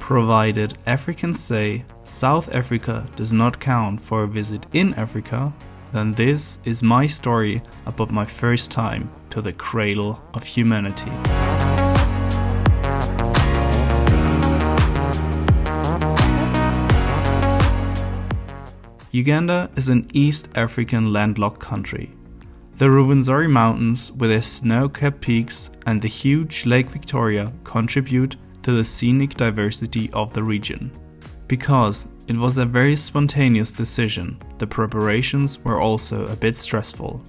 Provided Africans say South Africa does not count for a visit in Africa, then this is my story about my first time to the cradle of humanity. Uganda is an East African landlocked country. The Rwenzori Mountains with their snow-capped peaks and the huge Lake Victoria contribute to the scenic diversity of the region. Because it was a very spontaneous decision, the preparations were also a bit stressful.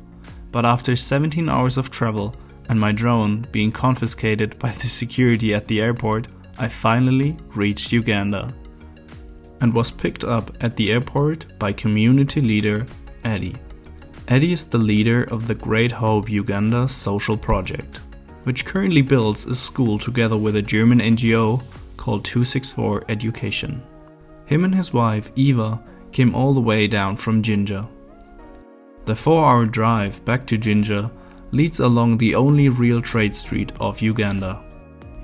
But after 17 hours of travel and my drone being confiscated by the security at the airport, I finally reached Uganda and was picked up at the airport by community leader Eddie. Eddie is the leader of the Great Hope Uganda social project, which currently builds a school together with a German NGO called 264 Education. Him and his wife Eva came all the way down from Jinja. The 4-hour drive back to Jinja leads along the only real trade street of Uganda.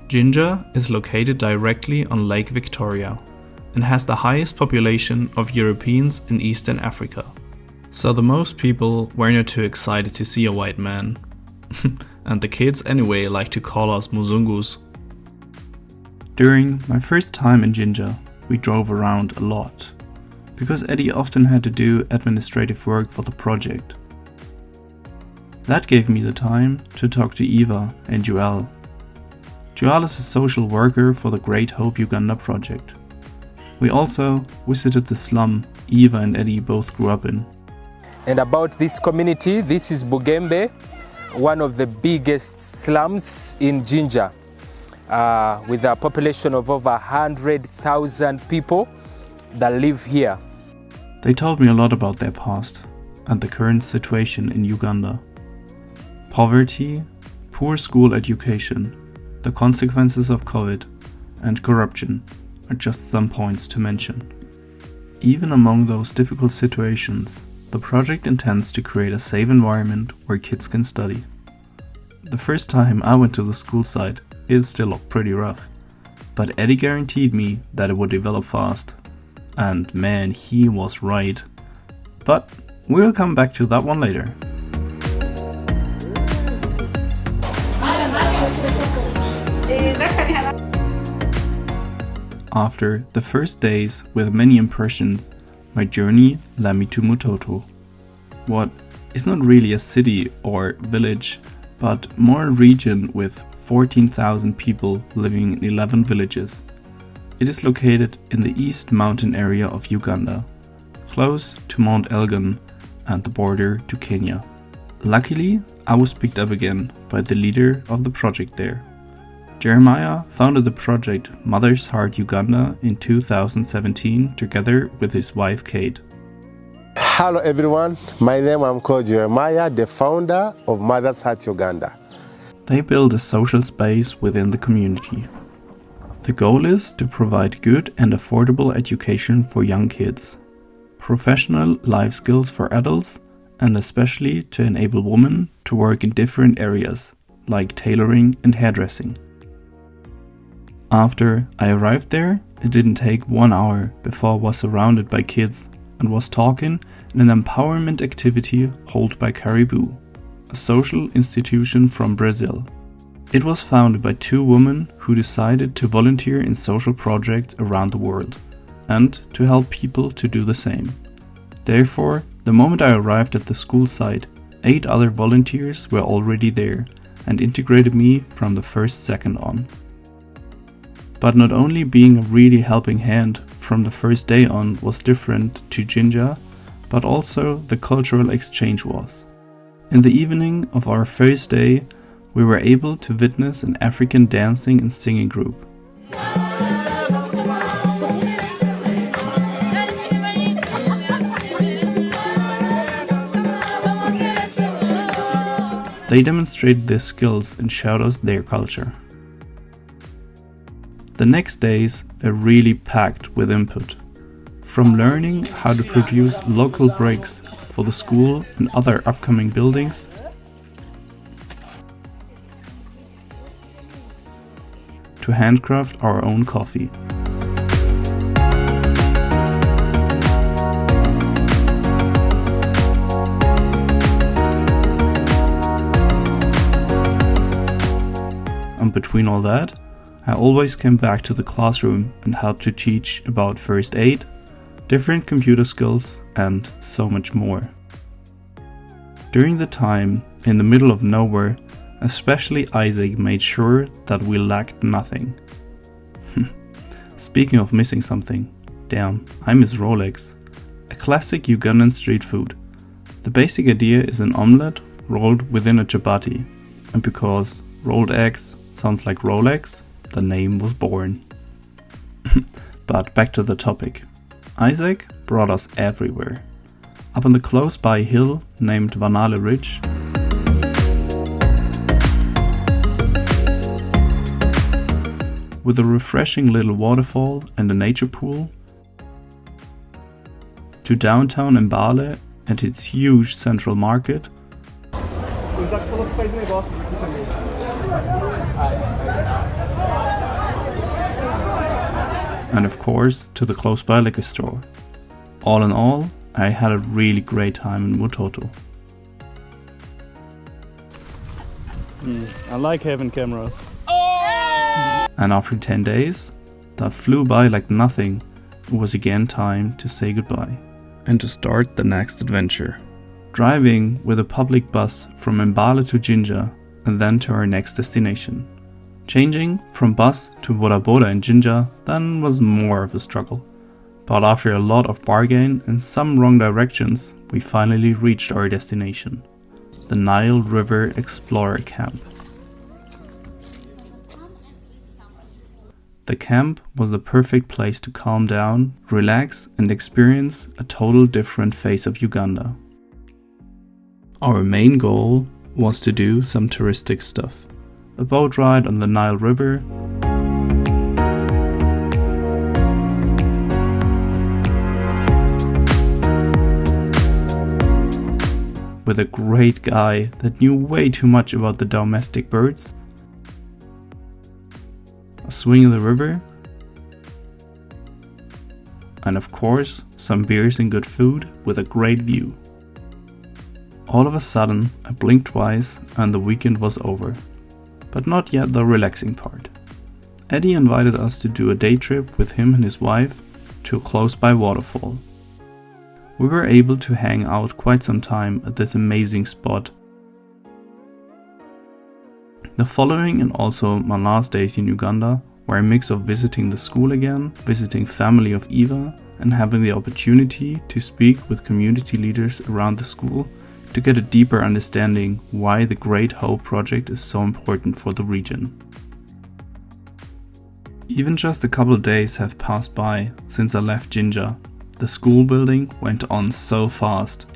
Jinja is located directly on Lake Victoria and has the highest population of Europeans in Eastern Africa. So the most people were not too excited to see a white man. And the kids anyway like to call us Muzungus. During my first time in Jinja, we drove around a lot, because Eddie often had to do administrative work for the project. That gave me the time to talk to Eva and Joel. Joel is a social worker for the Great Hope Uganda project. We also visited the slum Eva and Eddie both grew up in. And about this community, this is Bugembe, one of the biggest slums in Jinja, with a population of over 100,000 people that live here. They told me a lot about their past and the current situation in Uganda. Poverty, poor school education, the consequences of COVID, and corruption are just some points to mention. Even among those difficult situations, the project intends to create a safe environment where kids can study. The first time I went to the school site, it still looked pretty rough, but Eddie guaranteed me that it would develop fast. And man, he was right. But we'll come back to that one later. After the first days with many impressions, my journey led me to Mutotto. What is not really a city or village, but more a region with 14,000 people living in 11 villages. It is located in the East Mountain area of Uganda, close to Mount Elgon and the border to Kenya. Luckily, I was picked up again by the leader of the project there. Jeremiah founded the project Mother's Heart Uganda in 2017 together with his wife Kate. Hello everyone, my name is called Jeremiah, the founder of Mother's Heart Uganda. They build a social space within the community. The goal is to provide good and affordable education for young kids, professional life skills for adults, and especially to enable women to work in different areas, like tailoring and hairdressing. After I arrived there, it didn't take 1 hour before I was surrounded by kids and was talking in an empowerment activity held by Caribou, a social institution from Brazil. It was founded by 2 women who decided to volunteer in social projects around the world and to help people to do the same. Therefore, the moment I arrived at the school site, 8 other volunteers were already there and integrated me from the first second on. But not only being a really helping hand from the first day on was different to Jinja, but also the cultural exchange was. In the evening of our first day, we were able to witness an African dancing and singing group. They demonstrated their skills and showed us their culture. The next days were really packed with input, from learning how to produce local bricks for the school and other upcoming buildings, to handcraft our own coffee. between all that, I always came back to the classroom and helped to teach about first aid, different computer skills, and so much more. During the time in the middle of nowhere, especially Isaac made sure that we lacked nothing. Speaking of missing something, damn, I miss Rolex. A classic Ugandan street food. The basic idea is an omelette rolled within a chapati, and because rolled eggs sounds like Rolex, the name was born. But back to the topic. Isaac brought us everywhere. Up on the close by hill named Nile Ridge, with a refreshing little waterfall and a nature pool, to downtown Mbale and its huge central market, and of course to the close by liquor store. All in all, I had a really great time in Mutotto. I like having cameras. And after 10 days, that flew by like nothing, it was again time to say goodbye and to start the next adventure. Driving with a public bus from Mbale to Jinja and then to our next destination. Changing from bus to Boda Boda in Jinja then was more of a struggle. But after a lot of bargain and some wrong directions, we finally reached our destination, the Nile River Explorer Camp. The camp was the perfect place to calm down, relax, and experience a total different face of Uganda. Our main goal was to do some touristic stuff. A boat ride on the Nile River, with a great guy that knew way too much about the domestic birds, a swing in the river, and of course some beers and good food with a great view. All of a sudden I blinked twice and the weekend was over. But not yet the relaxing part. Eddie invited us to do a day trip with him and his wife to a close by waterfall. We were able to hang out quite some time at this amazing spot. The following and also my last days in Uganda were a mix of visiting the school again, visiting family of Eva, and having the opportunity to speak with community leaders around the school to get a deeper understanding why the Great Hope project is so important for the region. Even just a couple of days have passed by since I left Jinja. The school building went on so fast,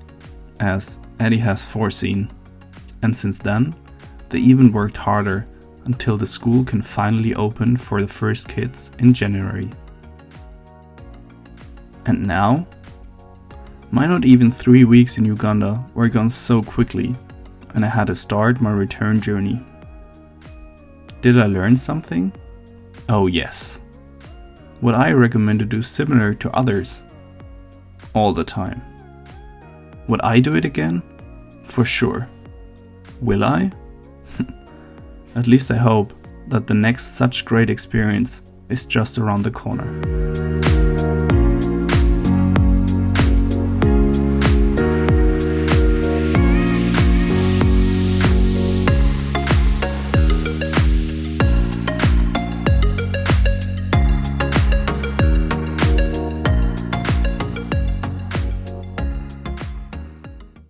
as Eddie has foreseen, and since then they even worked harder until the school can finally open for the first kids in January. And now? My not even 3 weeks in Uganda were gone so quickly, and I had to start my return journey. Did I learn something? Oh yes. Would I recommend to do similar to others? All the time. Would I do it again? For sure. Will I? At least I hope that the next such great experience is just around the corner.